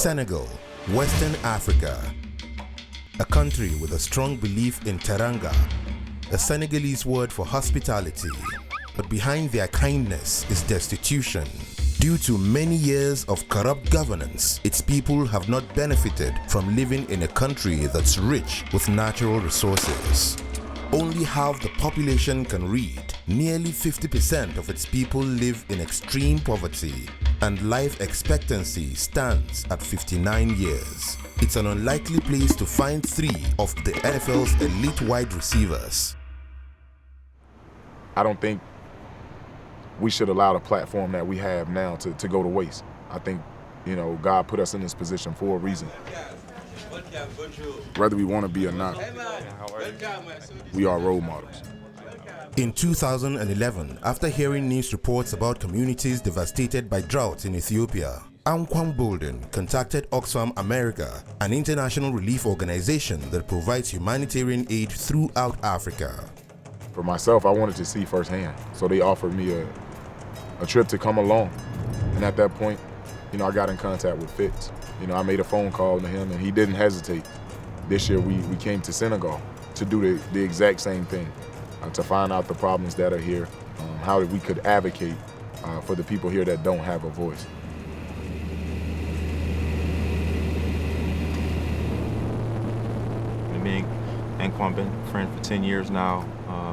Senegal, Western Africa. A country with a strong belief in teranga, a Senegalese word for hospitality. But behind their kindness is destitution. Due to many years of corrupt governance, its people have not benefited from living in a country that's rich with natural resources. Only half the population can read. Nearly 50% of its people live in extreme poverty, and life expectancy stands at 59 years. It's an unlikely place to find 3 of the NFL's elite wide receivers. I don't think we should allow the platform that we have now to go to waste. I think, God put us in this position for a reason. Whether we want to be or not, we are role models. In 2011, after hearing news reports about communities devastated by drought in Ethiopia, Anquan Bolden contacted Oxfam America, an international relief organization that provides humanitarian aid throughout Africa. For myself, I wanted to see firsthand, so they offered me a trip to come along. And at that point, I got in contact with Fitz. I made a phone call to him, and he didn't hesitate. This year, we came to Senegal to do the exact same thing, to find out the problems that are here, how we could advocate for the people here that don't have a voice. Me and Anquan been friends for 10 years now.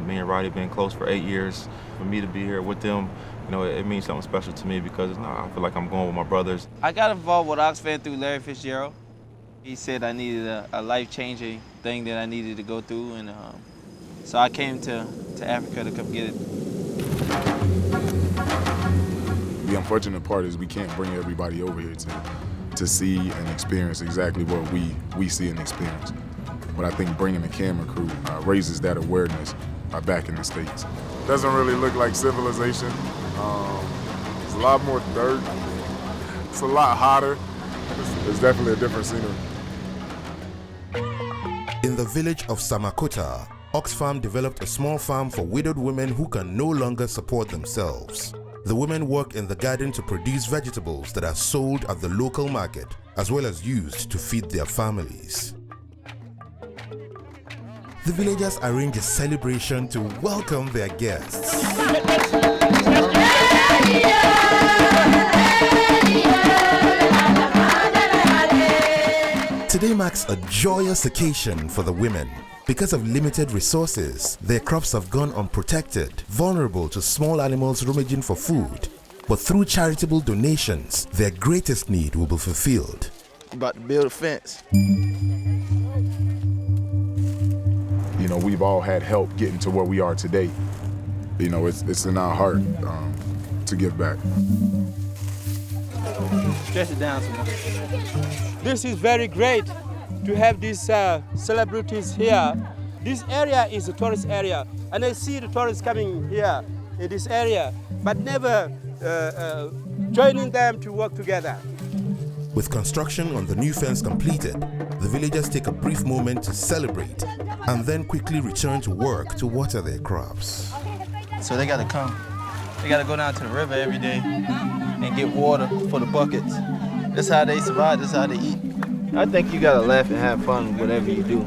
Me and Roddy been close for 8 years. For me to be here with them, it means something special to me because I feel like I'm going with my brothers. I got involved with Oxfam through Larry Fitzgerald. He said I needed a life-changing thing that I needed to go through, and so I came to Africa to come get it. The unfortunate part is we can't bring everybody over here to see and experience exactly what we see and experience. But I think bringing the camera crew raises that awareness back in the States. Doesn't really look like civilization. It's a lot more dirt. It's a lot hotter. It's definitely a different scenery. In the village of Samakota, Oxfam developed a small farm for widowed women who can no longer support themselves. The women work in the garden to produce vegetables that are sold at the local market, as well as used to feed their families. The villagers arrange a celebration to welcome their guests. Today marks a joyous occasion for the women. Because of limited resources, their crops have gone unprotected, vulnerable to small animals rummaging for food. But through charitable donations, their greatest need will be fulfilled. About to build a fence. We've all had help getting to where we are today. It's in our heart to give back. Stretch it down some more. This is very great to have these celebrities here. This area is a tourist area, and I see the tourists coming here in this area, but never joining them to work together. With construction on the new fence completed, the villagers take a brief moment to celebrate and then quickly return to work to water their crops. So they gotta come. They gotta go down to the river every day and get water for the buckets. That's how they survive, that's how they eat. I think you gotta laugh and have fun whatever you do.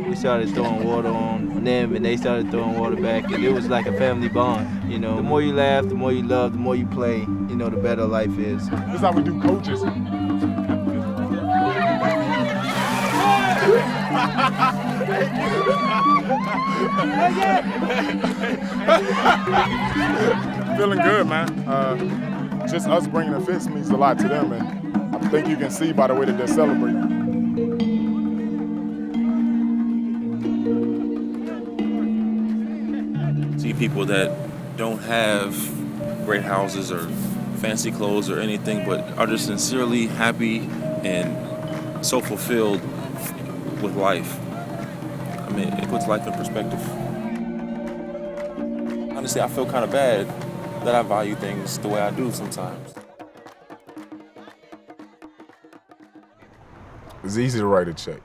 We started throwing water on them, and they started throwing water back, and it was like a family bond. The more you laugh, the more you love, the more you play, the better life is. This is how we do coaches. Feeling good, man. Just us bringing the fence means a lot to them, and I think you can see by the way that they're celebrating. See people that don't have great houses or fancy clothes or anything, but are just sincerely happy and so fulfilled with life. It puts life in perspective. Honestly, I feel kind of bad that I value things the way I do sometimes. It's easy to write a check.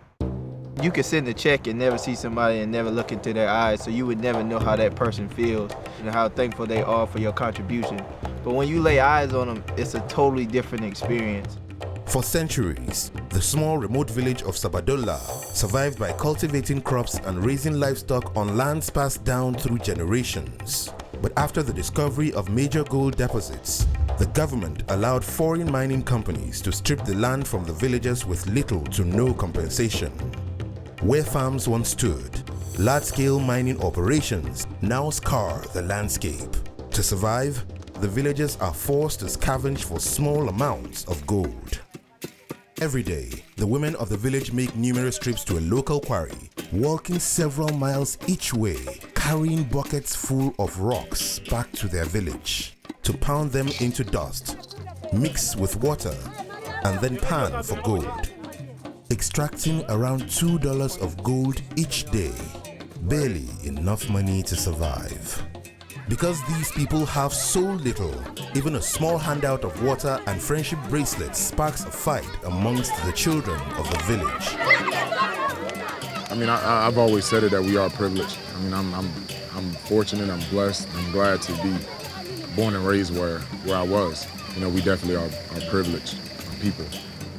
You could send a check and never see somebody and never look into their eyes, so you would never know how that person feels and how thankful they are for your contribution. But when you lay eyes on them, it's a totally different experience. For centuries, the small remote village of Sabadola survived by cultivating crops and raising livestock on lands passed down through generations. But after the discovery of major gold deposits, the government allowed foreign mining companies to strip the land from the villagers with little to no compensation. Where farms once stood, large-scale mining operations now scour the landscape. To survive, the villagers are forced to scavenge for small amounts of gold. Every day, the women of the village make numerous trips to a local quarry, walking several miles each way, carrying buckets full of rocks back to their village, to pound them into dust, mix with water, and then pan for gold. Extracting around $2 of gold each day, barely enough money to survive. Because these people have so little, even a small handout of water and friendship bracelets sparks a fight amongst the children of the village. I mean, I've always said it that we are privileged. I mean, I'm fortunate, I'm blessed, I'm glad to be born and raised where I was. You know, we definitely are privileged people.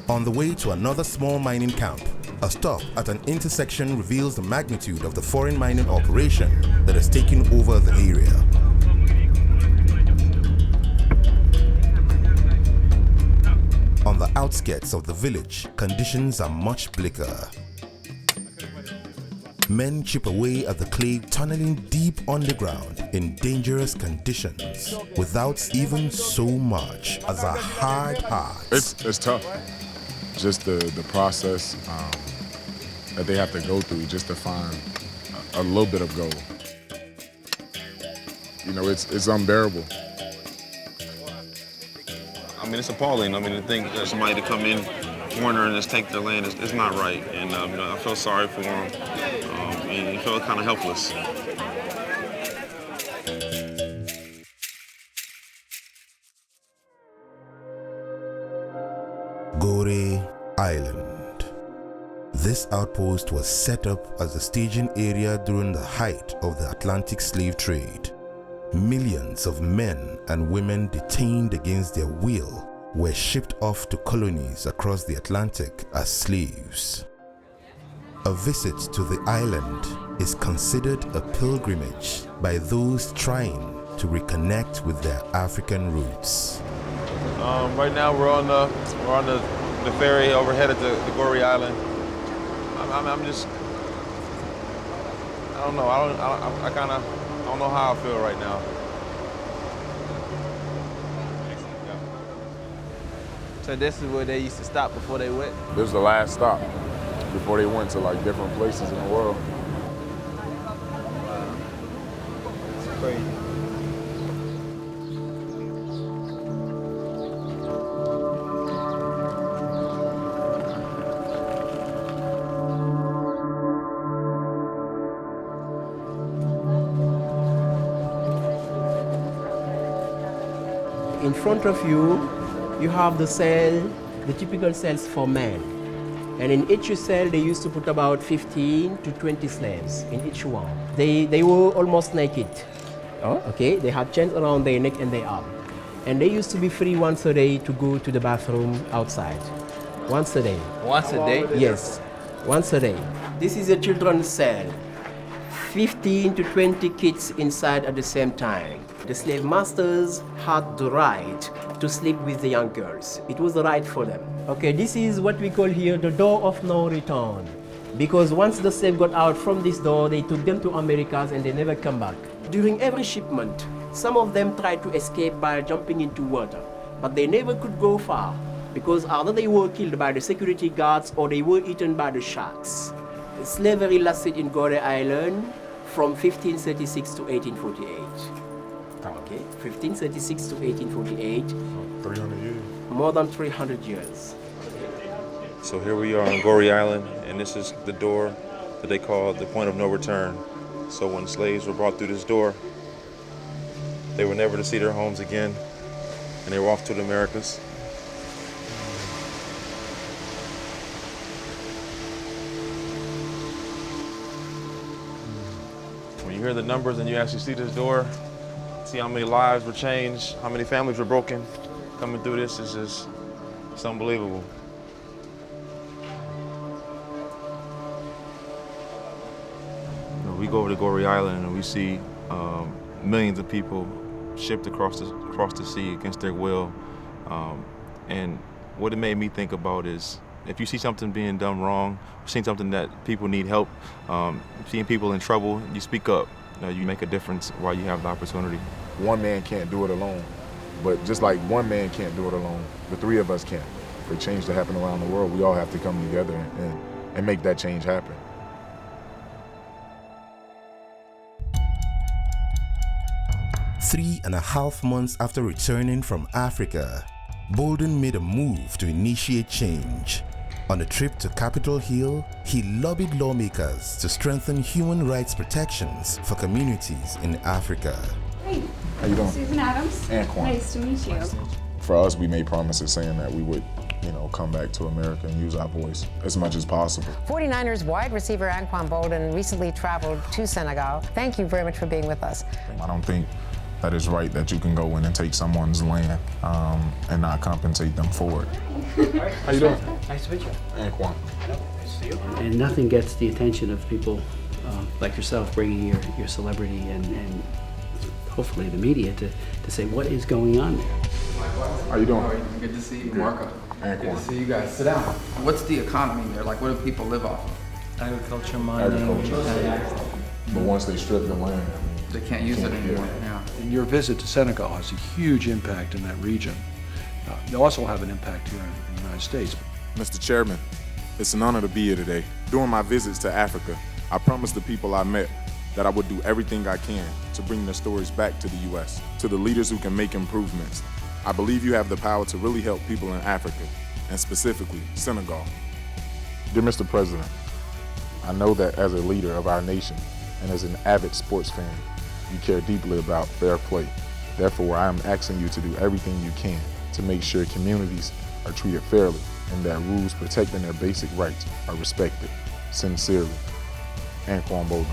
On the way to another small mining camp, a stop at an intersection reveals the magnitude of the foreign mining operation that has taken over the area. On the outskirts of the village, conditions are much bleaker. Men chip away at the clay, tunneling deep underground in dangerous conditions without even so much as a hard heart. It's tough. Just the process that they have to go through just to find a little bit of gold. You know, it's unbearable. I mean, it's appalling. I mean, to think that somebody to come in, corner, and just take their land, it's not right. And you know, I feel sorry for them, and you feel kind of helpless. Gore Island. This outpost was set up as a staging area during the height of the Atlantic slave trade. Millions of men and women detained against their will were shipped off to colonies across the Atlantic as slaves. A visit to the island is considered a pilgrimage by those trying to reconnect with their African roots. Right now we're on the ferry overheaded to Gore Island. I'm just, I don't know. I don't know how I feel right now. So this is where they used to stop before they went? This was the last stop before they went to like different places in the world. It's crazy. In front of you, you have the cell, the typical cells for men. And in each cell, they used to put about 15 to 20 slaves in each one. They were almost naked. Oh, okay, they had chains around their neck and their arm. And they used to be free once a day to go to the bathroom outside. Once a day. Once a day? Yes, once a day. This is a children's cell. 15 to 20 kids inside at the same time. The slave masters had the right to sleep with the young girls. It was the right for them. Okay, this is what we call here the door of no return. Because once the slave got out from this door, they took them to Americas and they never come back. During every shipment, some of them tried to escape by jumping into water, but they never could go far because either they were killed by the security guards or they were eaten by the sharks. Slavery lasted in Gore Island from 1536 to 1848. Okay, 1536 to 1848. 300 years. More than 300 years. So here we are on Gore Island, and this is the door that they call the point of no return. So when slaves were brought through this door, they were never to see their homes again, and they were off to the Americas. When you hear the numbers and you actually see this door, see how many lives were changed, how many families were broken, coming through this is just, it's unbelievable. You know, we go over to Goree Island and we see millions of people shipped across the sea against their will. And what it made me think about is, if you see something being done wrong, seeing something that people need help, seeing people in trouble, you speak up. You make a difference while you have the opportunity. One man can't do it alone, but just like one man can't do it alone, the three of us can. For change to happen around the world, we all have to come together and make that change happen. Three and a half months after returning from Africa, Bolden made a move to initiate change. On a trip to Capitol Hill, he lobbied lawmakers to strengthen human rights protections for communities in Africa. Hey, how you doing? Susan Adams. Anquan. Nice to meet you. For us, we made promises saying that we would, come back to America and use our voice as much as possible. 49ers wide receiver Anquan Bolden recently traveled to Senegal. Thank you very much for being with us. I don't think that it's right that you can go in and take someone's land and not compensate them for it. How you doing? Nice to meet you. Anquan. Nice to see you. And nothing gets the attention of people like yourself bringing your celebrity and hopefully the media to say what is going on there. How you doing? Good to see you, Marco. Anquan. Good to see you guys. Sit down. What's the economy there? Like, what do people live off of? Agriculture, mining. Agriculture. But once they strip the land, they can't use it anymore. Yeah. And your visit to Senegal has a huge impact in that region. They also have an impact here in the United States. Mr. Chairman, it's an honor to be here today. During my visits to Africa, I promised the people I met that I would do everything I can to bring their stories back to the U.S., to the leaders who can make improvements. I believe you have the power to really help people in Africa, and specifically Senegal. Dear Mr. President, I know that as a leader of our nation and as an avid sports fan, you care deeply about fair play. Therefore, I am asking you to do everything you can to make sure communities are treated fairly and that rules protecting their basic rights are respected. Sincerely, Anquan Bolden.